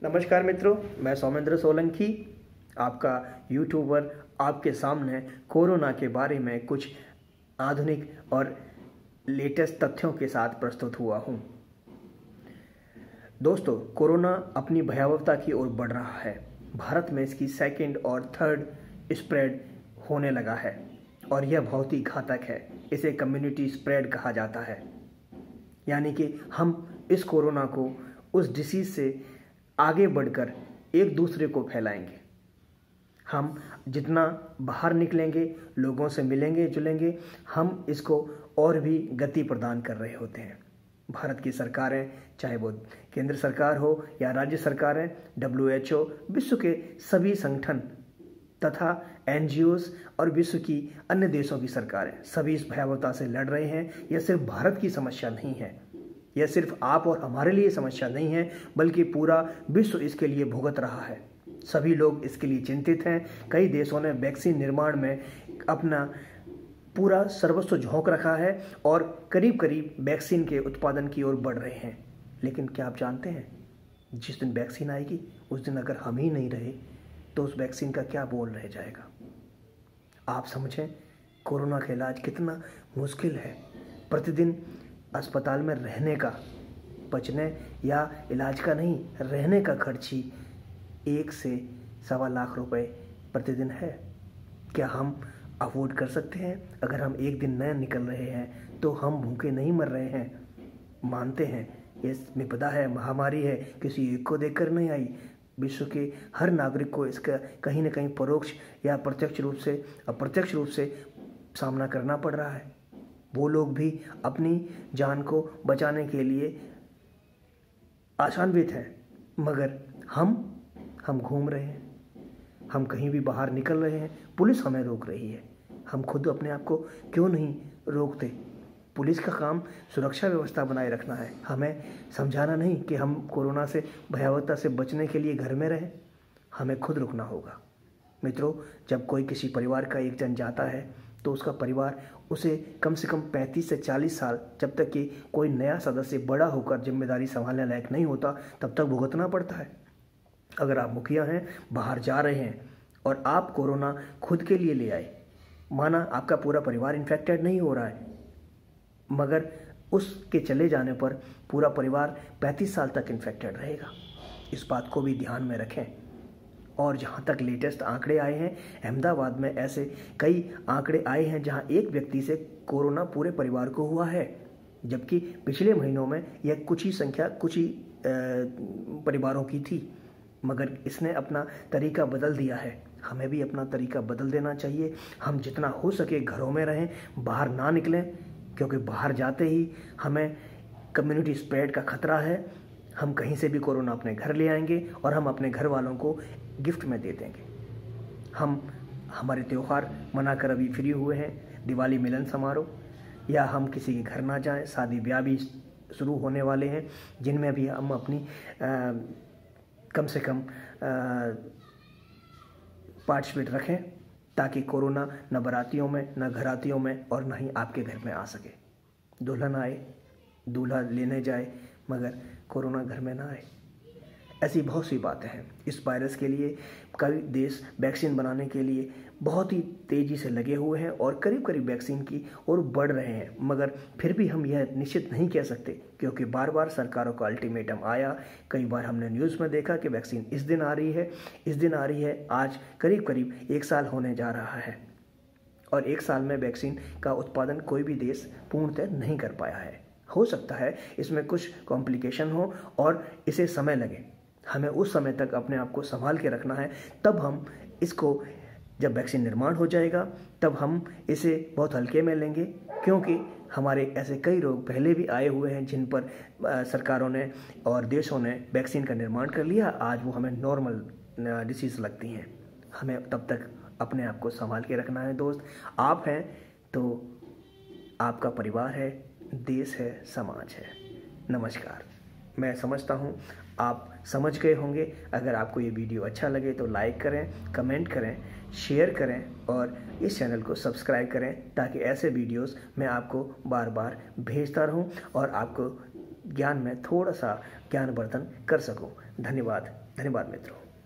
नमस्कार मित्रों, मैं सौमेंद्र सोलंकी आपका यूट्यूबर आपके सामने कोरोना के बारे में कुछ आधुनिक और लेटेस्ट तथ्यों के साथ प्रस्तुत हुआ हूँ। दोस्तों, कोरोना अपनी भयावहता की ओर बढ़ रहा है। भारत में इसकी सेकंड और थर्ड स्प्रेड होने लगा है और यह बहुत ही घातक है। इसे कम्युनिटी स्प्रेड कहा जाता है, यानी कि हम इस कोरोना को उस डिसीज़ से आगे बढ़कर एक दूसरे को फैलाएंगे। हम जितना बाहर निकलेंगे, लोगों से मिलेंगे जुलेंगे, हम इसको और भी गति प्रदान कर रहे होते हैं। भारत की सरकारें, चाहे वो केंद्र सरकार हो या राज्य सरकारें, WHO, विश्व के सभी संगठन तथा NGOs और विश्व की अन्य देशों की सरकारें सभी इस भयावहता से लड़ रहे हैं। यह सिर्फ भारत की समस्या नहीं है, यह सिर्फ आप और हमारे लिए समस्या नहीं है, बल्कि पूरा विश्व इसके लिए भुगत रहा है। सभी लोग इसके लिए चिंतित हैं। कई देशों ने वैक्सीन निर्माण में अपना पूरा सर्वस्व झोंक रखा है और करीब करीब वैक्सीन के उत्पादन की ओर बढ़ रहे हैं। लेकिन क्या आप जानते हैं, जिस दिन वैक्सीन आएगी उस दिन अगर हम ही नहीं रहे तो उस वैक्सीन का क्या बोल रह जाएगा। आप समझें कोरोना का इलाज कितना मुश्किल है। प्रतिदिन अस्पताल में रहने का, बचने या इलाज का नहीं, रहने का खर्च ही 1 से सवा लाख रुपए प्रतिदिन है। क्या हम अफोर्ड कर सकते हैं? अगर हम एक दिन न निकल रहे हैं तो हम भूखे नहीं मर रहे हैं। मानते हैं ये विपदा है, महामारी है, किसी एक को देखकर नहीं आई। विश्व के हर नागरिक को इसका कहीं न कहीं परोक्ष या प्रत्यक्ष रूप से, अप्रत्यक्ष रूप से सामना करना पड़ रहा है। वो लोग भी अपनी जान को बचाने के लिए आशान्वित हैं, मगर हम घूम रहे हैं, हम कहीं भी बाहर निकल रहे हैं, पुलिस हमें रोक रही है। हम खुद अपने आप को क्यों नहीं रोकते? पुलिस का काम सुरक्षा व्यवस्था बनाए रखना है, हमें समझाना नहीं कि हम कोरोना से भयावहता से बचने के लिए घर में रहें। हमें खुद रुकना होगा। मित्रों, जब कोई किसी परिवार का एक जन जाता है तो उसका परिवार उसे कम से कम 35 से 40 साल, जब तक कि कोई नया सदस्य बड़ा होकर जिम्मेदारी संभालने लायक नहीं होता, तब तक भुगतना पड़ता है। अगर आप मुखिया हैं, बाहर जा रहे हैं और आप कोरोना खुद के लिए ले आए, माना आपका पूरा परिवार इन्फेक्टेड नहीं हो रहा है, मगर उसके चले जाने पर पूरा परिवार 35 साल तक इन्फेक्टेड रहेगा। इस बात को भी ध्यान में रखें। और जहाँ तक लेटेस्ट आंकड़े आए हैं, अहमदाबाद में ऐसे कई आंकड़े आए हैं जहाँ एक व्यक्ति से कोरोना पूरे परिवार को हुआ है, जबकि पिछले महीनों में यह कुछ ही परिवारों की थी। मगर इसने अपना तरीका बदल दिया है। हमें भी अपना तरीका बदल देना चाहिए। हम जितना हो सके घरों में रहें, बाहर ना निकलें, क्योंकि बाहर जाते ही हमें कम्युनिटी स्प्रेड का खतरा है। हम कहीं से भी कोरोना अपने घर ले आएंगे और हम अपने घर वालों को गिफ्ट में दे देंगे। हम हमारे त्यौहार मनाकर अभी फ्री हुए हैं, दिवाली मिलन समारोह, या हम किसी के घर ना जाएं। शादी ब्याह भी शुरू होने वाले हैं, जिनमें भी हम अपनी कम से कम पार्टिसिपेट रखें, ताकि कोरोना न बारातियों में, न घरातियों में और न ही आपके घर में आ सके। दुल्हन आए, दूल्हा लेने जाए, मगर कोरोना घर में ना आए। ऐसी बहुत सी बातें हैं। इस वायरस के लिए कई देश वैक्सीन बनाने के लिए बहुत ही तेज़ी से लगे हुए हैं और करीब करीब वैक्सीन की ओर बढ़ रहे हैं, मगर फिर भी हम यह निश्चित नहीं कह सकते, क्योंकि बार बार सरकारों का अल्टीमेटम आया। कई बार हमने न्यूज़ में देखा कि वैक्सीन इस दिन आ रही है, इस दिन आ रही है। आज करीब करीब 1 साल होने जा रहा है और 1 साल में वैक्सीन का उत्पादन कोई भी देश पूर्णतः नहीं कर पाया है। हो सकता है इसमें कुछ कॉम्प्लिकेशन हो और इसे समय लगे। हमें उस समय तक अपने आप को संभाल के रखना है। तब हम इसको, जब वैक्सीन निर्माण हो जाएगा, तब हम इसे बहुत हल्के में लेंगे, क्योंकि हमारे ऐसे कई रोग पहले भी आए हुए हैं जिन पर सरकारों ने और देशों ने वैक्सीन का निर्माण कर लिया। आज वो हमें नॉर्मल डिसीज़ लगती हैं। हमें तब तक अपने आप को संभाल के रखना है। दोस्त, आप हैं तो आपका परिवार है, देश है, समाज है। नमस्कार। मैं समझता हूँ आप समझ गए होंगे। अगर आपको ये वीडियो अच्छा लगे तो लाइक करें, कमेंट करें, शेयर करें और इस चैनल को सब्सक्राइब करें, ताकि ऐसे वीडियोस मैं आपको बार बार भेजता रहूं और आपको ज्ञान में थोड़ा सा ज्ञानवर्धन कर सकूं। धन्यवाद। धन्यवाद मित्रों।